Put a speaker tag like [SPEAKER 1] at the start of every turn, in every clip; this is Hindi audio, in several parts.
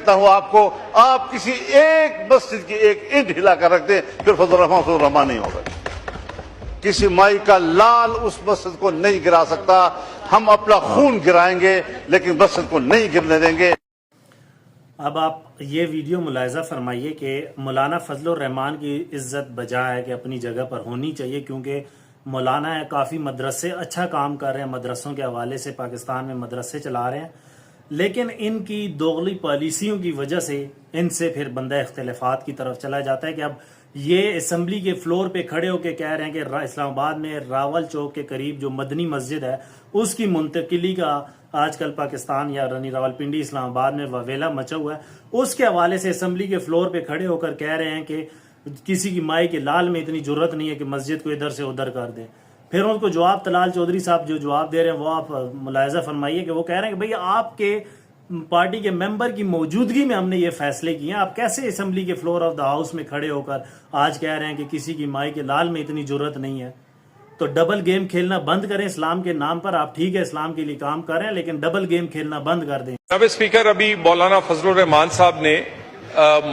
[SPEAKER 1] कहता हूं आपको, आप किसी एक मस्जिद की एक ईंट हिलाकर रख दें, फिर फजल रहमान नहीं होगा। किसी माई का लाल उस मस्जिद को नहीं गिरा सकता। हम अपना खून गिराएंगे लेकिन मस्जिद को नहीं गिरने देंगे।
[SPEAKER 2] अब आप ये वीडियो मुलाहिजा फरमाइए कि मौलाना फजल रहमान की इज्जत बजा है कि अपनी जगह पर होनी चाहिए, क्योंकि मौलाना है, काफ़ी मदरसे अच्छा काम कर रहे हैं, मदरसों के हवाले से पाकिस्तान में मदरसे चला रहे हैं, लेकिन इनकी दोगली पॉलिसियों की वजह से इनसे फिर बंदा इख्तलाफात की तरफ चला जाता है कि अब ये असम्बली के फ्लोर पे खड़े होकर कह रहे हैं कि इस्लामाबाद में रावल चौक के करीब जो मदनी मस्जिद है उसकी मुंतकिली का आजकल पाकिस्तान या रनी रावलपिंडी इस्लामाबाद में ववेला मचा हुआ है। उसके हवाले से असम्बली के फ्लोर पे खड़े होकर कह रहे हैं कि किसी की माई के लाल में इतनी जरूरत नहीं है कि मस्जिद को इधर से उधर कर दें। फिर उनको जवाब तलाल चौधरी साहब जो जवाब दे रहे हैं वो आप मुलाहिजा फरमाइए कि वो कह रहे हैं कि भैया आपके पार्टी के मेंबर की मौजूदगी में हमने ये फैसले किए हैं, आप कैसे असेंबली के फ्लोर ऑफ द हाउस में खड़े होकर आज कह रहे हैं कि किसी की माई के लाल में इतनी जरूरत नहीं है। तो डबल गेम खेलना बंद करें इस्लाम के नाम पर। आप ठीक है इस्लाम के लिए काम कर रहे हैं, लेकिन डबल गेम खेलना बंद कर दें।
[SPEAKER 3] जनाब स्पीकर, अभी मौलाना फजल रहमान साहब ने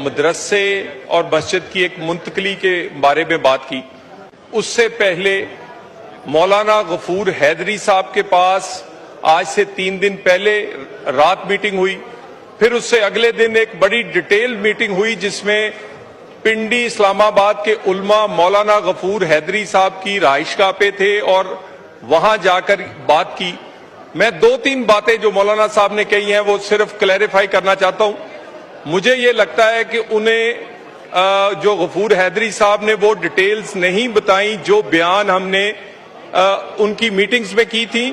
[SPEAKER 3] मदरसे और मस्जिद की एक मुंतकली के बारे में बात की। उससे पहले मौलाना गफूर हैदरी साहब के पास आज से 3 दिन पहले रात मीटिंग हुई, फिर उससे अगले दिन एक बड़ी डिटेल मीटिंग हुई जिसमें पिंडी इस्लामाबाद के उल्मा मौलाना गफूर हैदरी साहब की रहाइशगाह पे थे और वहां जाकर बात की। मैं 2-3 बातें जो मौलाना साहब ने कही हैं वो सिर्फ क्लैरिफाई करना चाहता हूं। मुझे ये लगता है कि उन्हें जो गफूर हैदरी साहब ने वो डिटेल्स नहीं बताई जो बयान हमने उनकी मीटिंग्स में की थी।